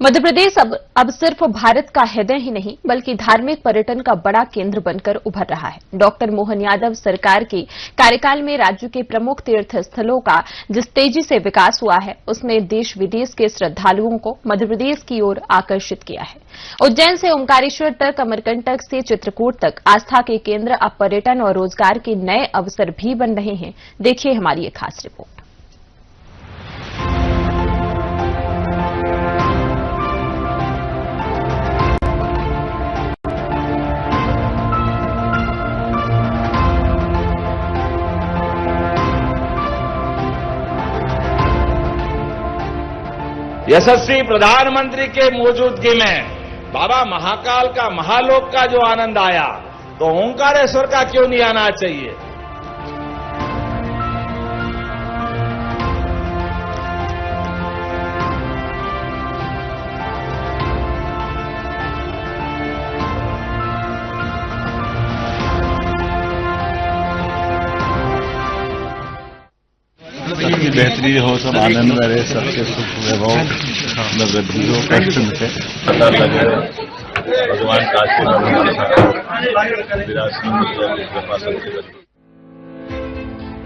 मध्य प्रदेश अब सिर्फ भारत का हृदय ही नहीं बल्कि धार्मिक पर्यटन का बड़ा केंद्र बनकर उभर रहा है। डॉक्टर मोहन यादव सरकार के कार्यकाल में राज्य के प्रमुख तीर्थ स्थलों का जिस तेजी से विकास हुआ है, उसने देश विदेश के श्रद्धालुओं को मध्य प्रदेश की ओर आकर्षित किया है। उज्जैन से ओमकारेश्वर तक, अमरकंटक से चित्रकूट तक आस्था के केंद्र अब पर्यटन और रोजगार के नए अवसर भी बन रहे हैं। देखिए हमारी एक खास रिपोर्ट। यशस्वी प्रधानमंत्री के मौजूदगी में बाबा महाकाल का, महालोक का जो आनंद आया, तो ओंकारेश्वर का क्यों नहीं आना चाहिए। सबकी बेहतरी हो, सब आनंद में रहे, सबके सुख वैभव वृद्धि हो, कष्ट मिटे, पता लगे भगवान का आशीर्वाद।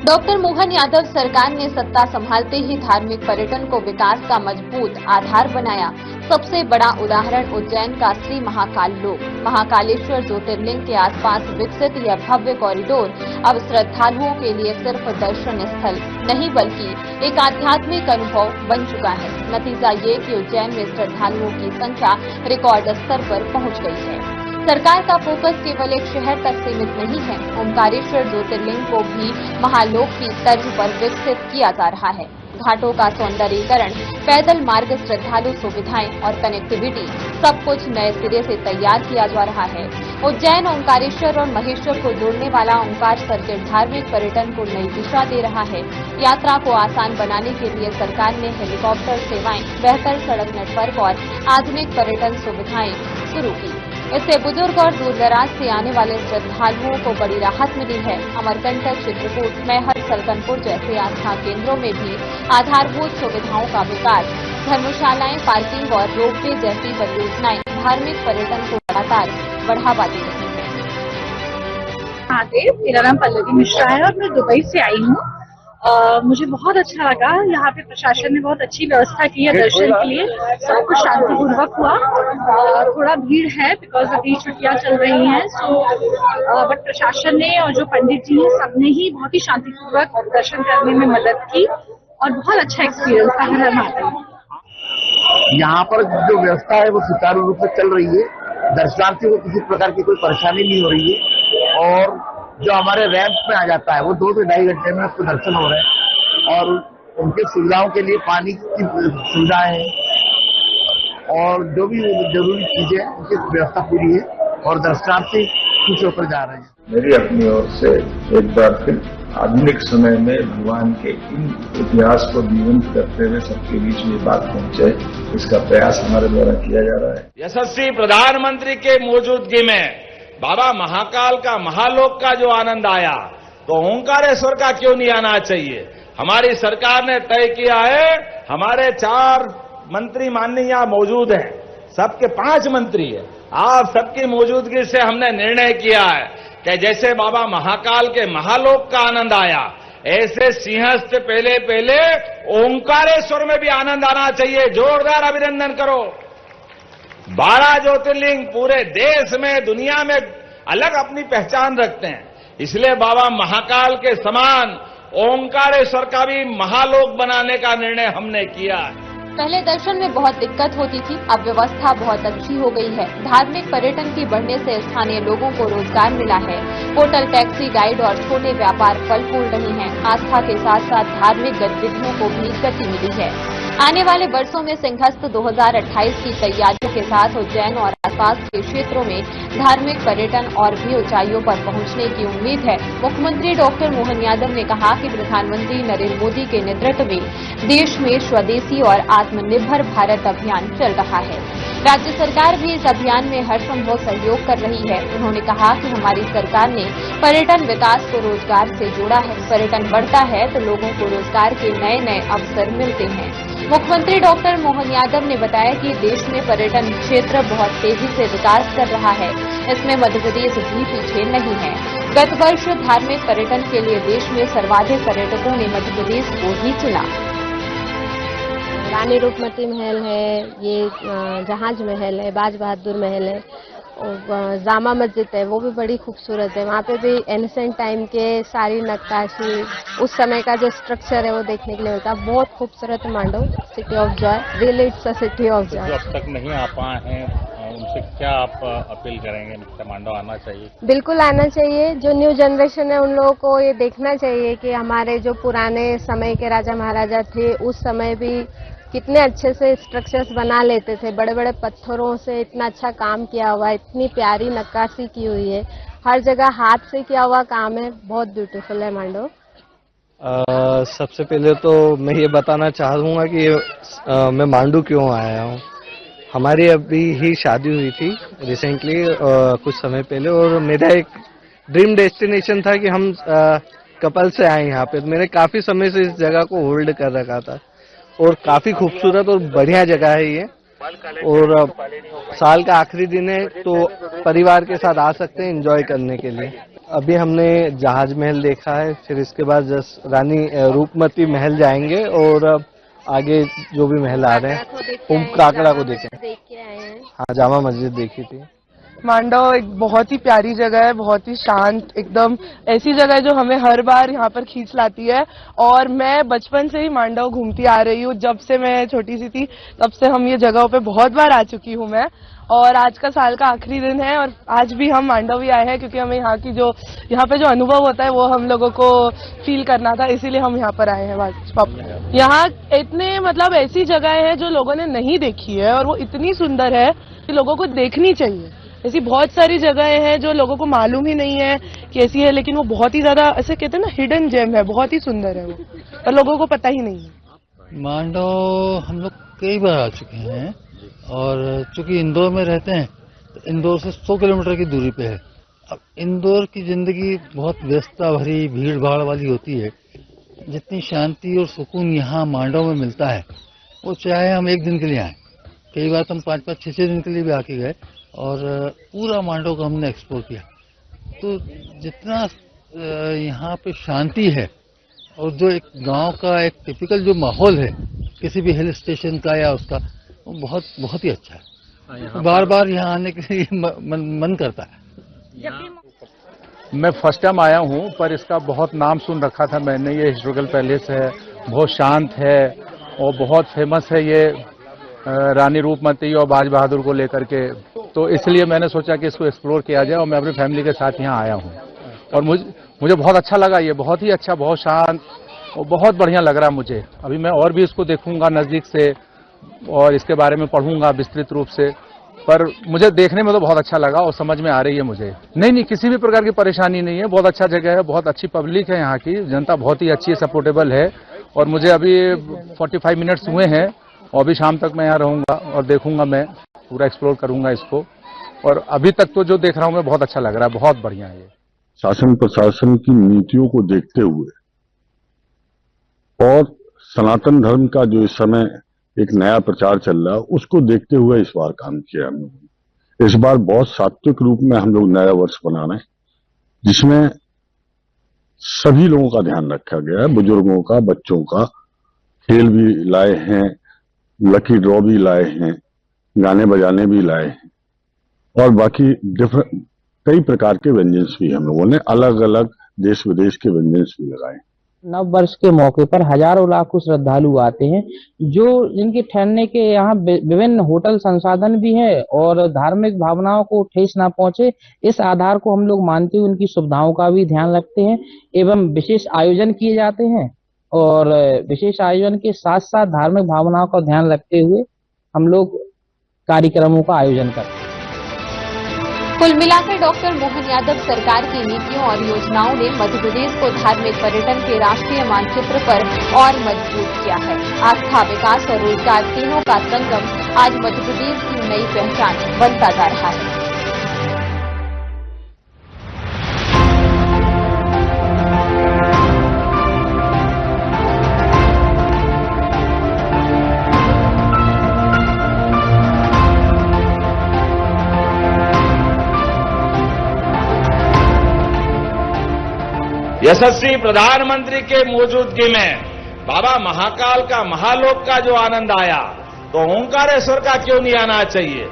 डॉक्टर मोहन यादव सरकार ने सत्ता संभालते ही धार्मिक पर्यटन को विकास का मजबूत आधार बनाया। सबसे बड़ा उदाहरण उज्जैन का श्री महाकाल लोक। महाकालेश्वर ज्योतिर्लिंग के आसपास विकसित यह भव्य कॉरिडोर अब श्रद्धालुओं के लिए सिर्फ दर्शन स्थल नहीं बल्कि एक आध्यात्मिक अनुभव बन चुका है। नतीजा ये कि उज्जैन में श्रद्धालुओं की संख्या रिकॉर्ड स्तर पर पहुंच गई है। सरकार का फोकस केवल एक शहर तक सीमित नहीं है। ओमकारेश्वर ज्योतिर्लिंग को भी महालोक की तर्ज पर विकसित किया जा रहा है। घाटों का सौंदर्यीकरण, पैदल मार्ग, श्रद्धालु सुविधाएं और कनेक्टिविटी सब कुछ नए सिरे से तैयार किया जा रहा है। उज्जैन, ओमकारेश्वर और महेश्वर को जोड़ने वाला ओंकार सर्किट धार्मिक पर्यटन को नई दिशा दे रहा है। यात्रा को आसान बनाने के लिए सरकार ने हेलीकॉप्टर सेवाएं, बेहतर सड़क नेटवर्क और आधुनिक पर्यटन सुविधाएं शुरू की। इससे बुजुर्ग और दूरदराज से आने वाले श्रद्धालुओं को बड़ी राहत मिली है। अमरकंटक, चित्रकूट, मैहर, सलकनपुर जैसे आस्था केंद्रों में भी आधारभूत सुविधाओं का विकास, धर्मशालाएं, पार्किंग और रोपवे जैसी परियोजनाएं धार्मिक पर्यटन को लगातार बढ़ावा दे रही है। मेरा नाम पल्लवी मिश्रा है और मैं दुबई से आई हूँ। मुझे बहुत अच्छा लगा। यहाँ पे प्रशासन ने बहुत अच्छी व्यवस्था की है दर्शन के लिए। सब कुछ शांतिपूर्वक हुआ। थोड़ा भीड़ है बिकॉज अभी छुट्टियां चल रही हैं, बट प्रशासन ने और जो पंडित जी हैं सबने ही बहुत ही शांतिपूर्वक दर्शन करने में मदद की और बहुत अच्छा एक्सपीरियंस था हर माता। यहाँ पर जो व्यवस्था है वो सुचारू रूप से चल रही है। दर्शनार्थियों को किसी प्रकार की कोई परेशानी नहीं हो रही है और जो हमारे रैंप में आ जाता है वो 2 से 2.5 घंटे में उसको दर्शन हो रहे हैं और उनके सुविधाओं के लिए पानी की सुविधाएं हैं और जो भी जरूरी चीजें उनकी व्यवस्था पूरी है और दर्शनार्थी खुश होकर जा रहे हैं। मेरी अपनी ओर से एक बार फिर आधुनिक समय में भगवान के इन इतिहास को जीवंत करते हुए सबके बीच में बात पहुंचे, इसका प्रयास हमारे द्वारा किया जा रहा है। यशस्वी प्रधानमंत्री के मौजूदगी में बाबा महाकाल का, महालोक का जो आनंद आया, तो ओंकारेश्वर का क्यों नहीं आना चाहिए। हमारी सरकार ने तय किया है, हमारे 4 मंत्री माननीय यहाँ मौजूद हैं, सबके 5 मंत्री है। आप सबकी मौजूदगी से हमने निर्णय किया है कि जैसे बाबा महाकाल के महालोक का आनंद आया, ऐसे सिंहस्थ पहले ओंकारेश्वर में भी आनंद आना चाहिए। जोरदार अभिनंदन करो। 12 ज्योतिर्लिंग पूरे देश में, दुनिया में अलग अपनी पहचान रखते हैं, इसलिए बाबा महाकाल के समान ओंकारेश्वर का भी महालोक बनाने का निर्णय हमने किया है। पहले दर्शन में बहुत दिक्कत होती थी, अब व्यवस्था बहुत अच्छी हो गई है। धार्मिक पर्यटन के बढ़ने से स्थानीय लोगों को रोजगार मिला है। होटल, टैक्सी, गाइड और छोटे व्यापार फल फूल रहे हैं। आस्था के साथ साथ धार्मिक गतिविधियों को भी गति मिली है। आने वाले वर्षों में सिंहस्थ 2028 की तैयारियों के साथ उज्जैन और आसपास के क्षेत्रों में धार्मिक पर्यटन और भी ऊंचाइयों पर पहुंचने की उम्मीद है। मुख्यमंत्री डॉक्टर मोहन यादव ने कहा कि प्रधानमंत्री नरेंद्र मोदी के नेतृत्व में देश में स्वदेशी और आत्मनिर्भर भारत अभियान चल रहा है। राज्य सरकार भी इस अभियान में हर संभव सहयोग कर रही है। उन्होंने कहा कि हमारी सरकार ने पर्यटन विकास को रोजगार से जोड़ा है। पर्यटन बढ़ता है तो लोगों को रोजगार के नए नए अवसर मिलते हैं। मुख्यमंत्री डॉक्टर मोहन यादव ने बताया कि देश में पर्यटन क्षेत्र बहुत तेजी से विकास कर रहा है। इसमें मध्य प्रदेश भी पीछे नहीं है। गत वर्ष धार्मिक पर्यटन के लिए देश में सर्वाधिक पर्यटकों ने मध्य प्रदेश को ही चुना। रानी रूपमती महल है, ये जहाज महल है, बाज बहादुर महल है और जामा मस्जिद है, वो भी बड़ी खूबसूरत है। वहाँ पे भी एंशिएंट टाइम के सारी नक्काशी, उस समय का जो स्ट्रक्चर है वो देखने के लिए मिलता है। बहुत खूबसूरत है Mandav, city of Joy, really it's a city of Joy. जो अब तक नहीं आ पाए हैं उनसे क्या आप अपील करेंगे? मांडव आना चाहिए? बिल्कुल आना चाहिए। जो न्यू जनरेशन है उन लोगों को ये देखना चाहिए कि हमारे जो पुराने समय के राजा महाराजा थे उस समय भी कितने अच्छे से स्ट्रक्चर्स बना लेते थे। बड़े बड़े पत्थरों से इतना अच्छा काम किया हुआ है, इतनी प्यारी नक्काशी की हुई है, हर जगह हाथ से किया हुआ काम है, बहुत ब्यूटीफुल है मांडव। सबसे पहले तो मैं ये बताना चाहूँगा कि मैं मांडू क्यों आया हूँ। हमारी अभी ही शादी हुई थी रिसेंटली कुछ समय पहले, और मेरा एक ड्रीम डेस्टिनेशन था कि हम कपल से आए यहाँ पे। मैंने काफी समय से इस जगह को होल्ड कर रखा था और काफी खूबसूरत और बढ़िया जगह है ये। और साल का आखिरी दिन है तो परिवार के साथ आ सकते हैं एंजॉय करने के लिए। अभी हमने जहाज महल देखा है, फिर इसके बाद रानी रूपमती महल जाएंगे और आगे जो भी महल आ रहे हैं, काकड़ा को देख के आए हैं। हाँ, जामा मस्जिद देखी थी। मांडव एक बहुत ही प्यारी जगह है, बहुत ही शांत, एकदम ऐसी जगह है जो हमें हर बार यहाँ पर खींच लाती है। और मैं बचपन से ही मांडव घूमती आ रही हूँ, जब से मैं छोटी सी थी तब से हम ये जगहों पे बहुत बार आ चुकी हूँ मैं। और आज का साल का आखिरी दिन है और आज भी हम मांडव ही आए हैं क्योंकि हमें यहाँ पे जो अनुभव होता है वो हम लोगों को फील करना था, इसीलिए हम यहाँ पर आए हैं। यहाँ इतने मतलब ऐसी जगह है जो लोगों ने नहीं देखी है और वो इतनी सुंदर है कि लोगों को देखनी चाहिए। ऐसी बहुत सारी जगहें हैं जो लोगों को मालूम ही नहीं है कि ऐसी है, लेकिन वो बहुत ही ज्यादा ऐसे कहते हैं ना हिडन जेम है, बहुत ही सुंदर है वो, और लोगों को पता ही नहीं है। मांडव हम लोग कई बार आ चुके हैं और चूंकि इंदौर में रहते हैं तो इंदौर से 100 किलोमीटर की दूरी पे है। अब इंदौर की जिंदगी बहुत व्यस्तता भरी, भीड़ भाड़ वाली होती है। जितनी शांति और सुकून यहाँ मांडव में मिलता है वो चाहे हम एक दिन के लिए आए, कई बार तो हम 5-5, 6-6 दिन के लिए भी आके गए और पूरा मांडव को हमने एक्सप्लोर किया। तो जितना यहाँ पे शांति है और जो एक गांव का एक टिपिकल जो माहौल है किसी भी हिल स्टेशन का या उसका, वो बहुत ही अच्छा है। बार बार यहाँ आने के लिए मन करता है। मैं फर्स्ट टाइम आया हूँ पर इसका बहुत नाम सुन रखा था मैंने। ये हिस्टोरिकल पैलेस है, बहुत शांत है और बहुत फेमस है ये रानी रूपमती और बाज बहादुर को लेकर के। तो इसलिए मैंने सोचा कि इसको एक्सप्लोर किया जाए और मैं अपनी फैमिली के साथ यहाँ आया हूँ और मुझे बहुत अच्छा लगा। ये बहुत ही अच्छा, बहुत शांत और बहुत बढ़िया लग रहा है मुझे। अभी मैं और भी इसको देखूंगा नज़दीक से और इसके बारे में पढ़ूंगा विस्तृत रूप से, पर मुझे देखने में तो बहुत अच्छा लगा और समझ में आ रही है मुझे। नहीं, किसी भी प्रकार की परेशानी नहीं है। बहुत अच्छा जगह है, बहुत अच्छी पब्लिक है, यहाँ की जनता बहुत ही अच्छी है, सपोर्टेबल है। और मुझे अभी 45 मिनट्स हुए हैं और अभी शाम तक मैं यहाँ रहूंगा और देखूंगा, मैं पूरा एक्सप्लोर करूंगा इसको। और अभी तक तो जो देख रहा हूँ मैं बहुत अच्छा लग रहा है, बहुत बढ़िया है ये। शासन प्रशासन की नीतियों को देखते हुए और सनातन धर्म का जो इस समय एक नया प्रचार चल रहा है उसको देखते हुए इस बार काम किया हम लोगों ने। इस बार बहुत सात्विक रूप में हम लोग नया वर्ष मना रहे हैं, जिसमें सभी लोगों का ध्यान रखा गया है। बुजुर्गों का, बच्चों का, खेल भी लाए हैं, लकी ड्रॉ भी लाए हैं, गाने बजाने भी लाए हैं और बाकी कई प्रकार के व्यंजन भी हम लोगों ने अलग अलग देश विदेश के व्यंजन भी लगाए। नव वर्ष के मौके पर हजारों लाखों श्रद्धालु आते हैं, जो जिनके ठहरने के यहाँ विभिन्न होटल संसाधन भी हैं और धार्मिक भावनाओं को ठेस ना पहुंचे, इस आधार को हम लोग मानते हुए उनकी सुविधाओं का भी ध्यान रखते हैं एवं विशेष आयोजन किए जाते हैं। और विशेष आयोजन के साथ साथ धार्मिक भावनाओं का ध्यान रखते हुए हम लोग कार्यक्रमों का आयोजन करते हैं। कुल मिलाकर डॉक्टर मोहन यादव सरकार की नीतियों और योजनाओं ने मध्य प्रदेश को धार्मिक पर्यटन के राष्ट्रीय मानचित्र पर और मजबूत किया है। आस्था, विकास और रोजगार तीनों का संगम आज मध्य प्रदेश की नई पहचान बनता जा रहा है। यशस्वी प्रधानमंत्री के मौजूदगी में बाबा महाकाल का महालोक का जो आनंद आया तो ओंकारेश्वर का क्यों नहीं आना चाहिए।